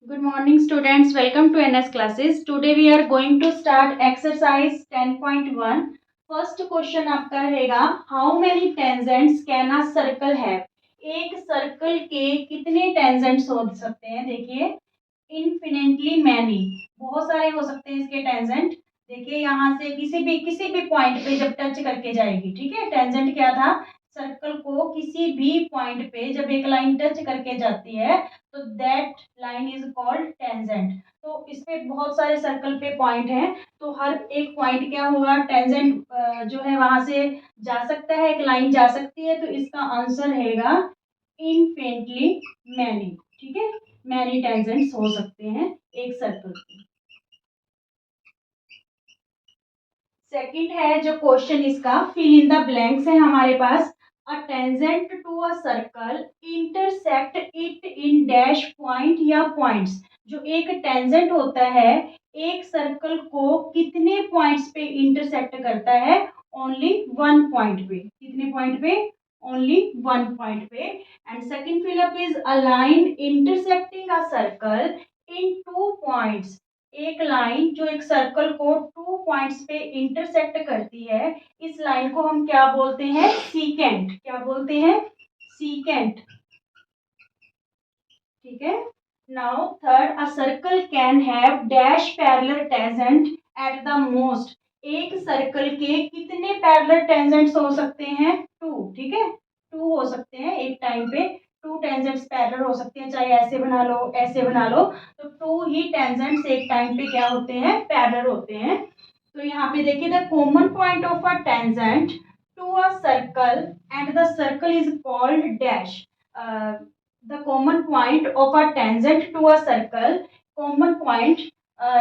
Good morning students, welcome to NS classes. Today we are going to start exercise 10.1. First question आपका रहेगा how many tangents can a circle have? एक circle के कितने tangents हो सकते हैं? देखिए इन्फिनिटली मैनी, बहुत सारे हो सकते हैं इसके टेंजेंट। देखिए यहाँ से किसी भी पॉइंट पे जब टच करके जाएगी, ठीक है। टेंजेंट क्या था? सर्कल को किसी भी पॉइंट पे जब एक लाइन टच करके जाती है तो that line is called tangent. तो इस पे बहुत सारे सर्कल पे पॉइंट हैं, तो हर एक पॉइंट क्या होगा? टेंजेंट जो है वहां से जा सकता है, एक लाइन जा सकती है, तो इसका आंसर रहेगा इनफिनिटली मैनी। ठीक है, मैनी टेंजेंट्स हो सकते हैं एक सर्कल के। सेकंड है जो क्वेश्चन इसका, फिल इन द ब्लैंक्स है हमारे पास। A tangent to a circle intersect it in dash point या पॉइंट्स। जो एक टेंजेंट होता है एक सर्कल को कितने पॉइंट्स पे इंटरसेक्ट करता है? ओनली वन पॉइंट पे। कितने पॉइंट पे? ओनली वन पॉइंट पे। And second fill up is a line intersecting a circle in two points. एक लाइन जो एक सर्कल को टू पॉइंट्स पे इंटरसेक्ट करती है, इस लाइन को हम क्या बोलते हैं? सीकेंट। क्या बोलते हैं? सीकेंट। ठीक है। Now third, a circle can have dash parallel tangent at the most. एक सर्कल के कितने पैरेलल टेंजेंट्स हो सकते हैं? टू। ठीक है, टू हो सकते हैं एक टाइम पे। टू टेंजेंट्स पैरेलल हो सकते हैं, चाहे ऐसे बना लो ऐसे बना लो, तो टू ही टेंजेंट्स एक टाइम पे क्या होते हैं? पैरेलल होते हैं। तो यहाँ पे देखिए, the common point of a tangent to a circle and the circle is called dash. The common point of a tangent to a circle. Common point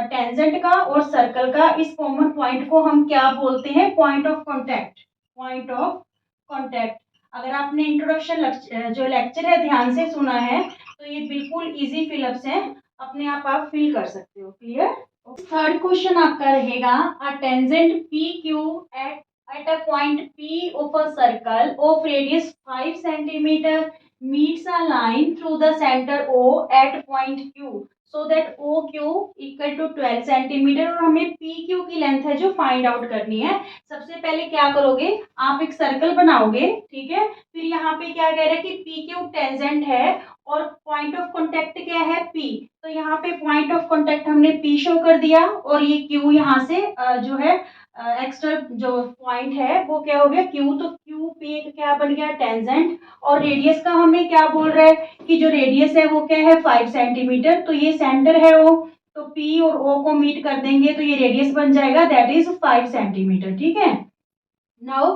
tangent का और सर्कल का, इस कॉमन पॉइंट को हम क्या बोलते हैं? Point of contact. Point of contact. अगर आपने इंट्रोडक्शन जो लेक्चर है ध्यान से सुना है तो ये बिल्कुल इजी फिलअप्स हैं, अपने आप फिल कर सकते हो। क्लियर? थर्ड क्वेश्चन आपका रहेगा, a tangent P Q at a point P of a circle of radius 5 centimetre meets a line through the center O at point Q so that OQ equal to 12 centimetre. और हमें PQ की length है जो find out करनी है। सबसे पहले क्या करोगे? आप एक सर्कल बनाओगे, ठीक है। फिर यहाँ पे क्या कह रहा है कि PQ टेंजेंट है और पॉइंट ऑफ कांटेक्ट क्या है? P। तो यहाँ पे पॉइंट ऑफ कांटेक्ट हमने P शो कर दिया और ये Q यहाँ से जो है एक्स्ट्रा जो पॉइंट है वो क्या हो गया? Q। तो Q P क्या बन गया? टेंजेंट। और रेडियस का हमें क्या बोल रहा है कि जो रेडियस है वो क्या है? 5 सेंटीमीटर। तो ये सेंटर है O, तो P और O को मीट कर देंगे तो ये रेडियस बन जाएगा, दैट इज 5 सेंटीमीटर। ठीक है। नाउ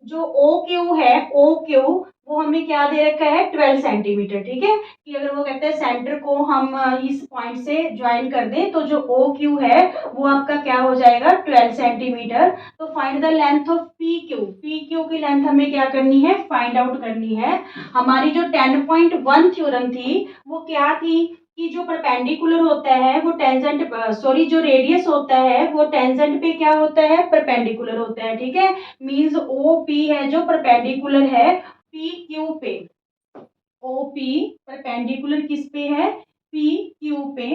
जो ओ क्यू है, ओ क्यू वो हमें क्या दे रखा है? 12 सेंटीमीटर। ठीक है, कि अगर वो कहते हैं सेंटर को हम इस पॉइंट से ज्वाइन कर दें तो जो ओ क्यू है वो आपका क्या हो जाएगा? 12 सेंटीमीटर। तो find the length of P Q. P Q की लेंथ हमें क्या करनी है? फाइंड आउट करनी है। हमारी जो 10.1 थ्योरम थी वो क्या थी कि जो परपेंडिकुलर होता है वो टेंजेंट, सॉरी, जो रेडियस होता है वो टेंजेंट पे क्या होता है? परपेंडिकुलर होता है। ठीक है, मींस ओ पी है जो परपेंडिकुलर है पी क्यू पे। ओ पी परपेंडिकुलर किस पे है? पी क्यू पे।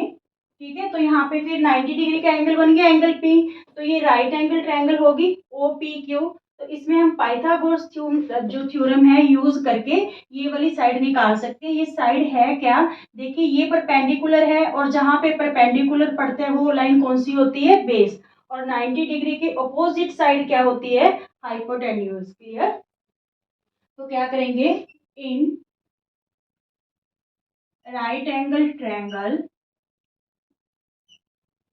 ठीक है, तो यहाँ पे फिर 90 डिग्री का एंगल बन गया, एंगल पी। तो ये राइट एंगल ट्रायंगल होगी ओ पी क्यू। तो इसमें हम पाइथागोरस जो थ्योरम है यूज करके ये वाली साइड निकाल सकते हैं। ये साइड है क्या? देखिए ये परपेंडिकुलर है और जहां पे परपेंडिकुलर पड़ते हैं वो लाइन कौन सी होती है? बेस। और 90 डिग्री के अपोजिट साइड क्या होती है? हाइपोटेन्यूज। क्लियर? तो क्या करेंगे? In right angle triangle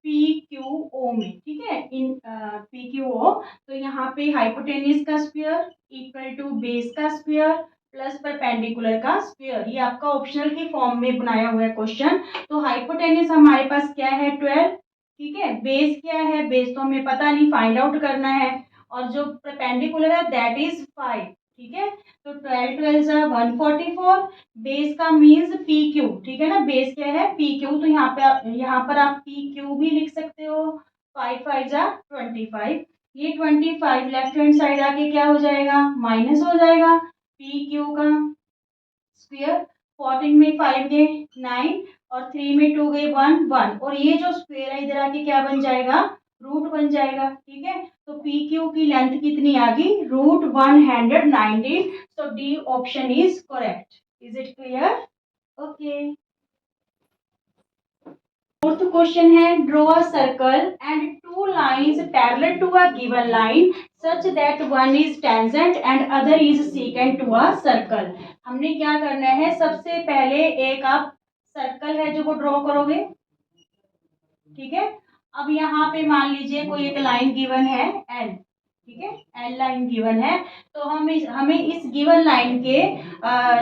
P Q O में, ठीक है, इन पी क्यू ओ, तो यहाँ पे हाइपोटेन्यूज का स्क्वायर इक्वल टू बेस का स्क्वायर प्लस परपेंडिकुलर का स्क्वायर। ये आपका ऑप्शनल की फॉर्म में बनाया हुआ है क्वेश्चन। तो हाइपोटेन्यूज हमारे पास क्या है? 12। ठीक है, बेस क्या है? बेस तो हमें पता नहीं, फाइंड आउट करना है। और जो परपेंडिकुलर है दैट इज 5। ठीक है, तो 12 12 144। बेस का मीन्स पी क्यू। ठीक है ना, बेस क्या है? P Q. तो यहाँ पर आप पी क्यू भी लिख सकते हो। 5 5 जा 25। ये 25 लेफ्ट हैंड साइड आके क्या हो जाएगा? माइनस हो जाएगा। पी क्यू का स्क्वायर 14 में 5 गए 9 और 3 में 2 गए 1 1, और ये जो स्क्वायर है इधर आके क्या बन जाएगा, रूट बन जाएगा। ठीक है, तो पी क्यू की लेंथ कितनी आ गई, √119। So D option is correct. Is it clear? Okay. Fourth question है, draw a circle and two lines parallel to a given line such that one is tangent and other is secant to a circle. हमने क्या करना है, सबसे पहले एक आप circle है जो वो ड्रॉ करोगे। ठीक है, अब यहाँ पे मान लीजिए कोई एक लाइन गिवन है एल। ठीक है, एल लाइन गिवन है, तो हमें इस गिवन लाइन के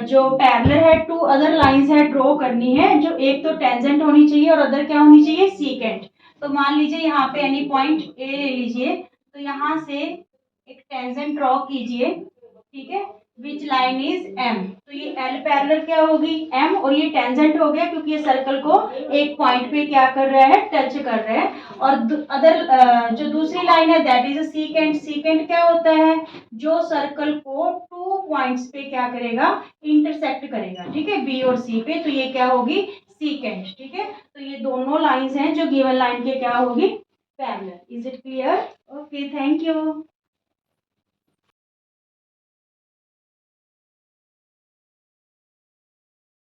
जो पैरेलल है टू अदर लाइंस है ड्रॉ करनी है, जो एक तो टेंजेंट होनी चाहिए और अदर क्या होनी चाहिए, सीकेंट। तो मान लीजिए यहाँ पे एनी पॉइंट ए ले लीजिए, तो यहाँ से एक टेंजेंट ड्रॉ कीजिए। ठीक है, विच लाइन इज एम, तो ये एल पैरेलल क्या होगी, एम, और ये टेंजेंट हो गया क्योंकि ये सर्कल को एक पॉइंट पे क्या कर रहा है, टच कर रहा है। और अदर जो दूसरी लाइन है दैट इज सीकेंट। सीकेंट क्या होता है, जो सर्कल को 2 पॉइंट्स पे क्या करेगा, इंटरसेक्ट करेगा। ठीक है, बी और सी पे, तो ये क्या होगी, सीकेंट। ठीक है, तो ये दोनों लाइंस हैं जो गिवन लाइन के क्या होगी, parallel. Is it clear? Okay, thank you.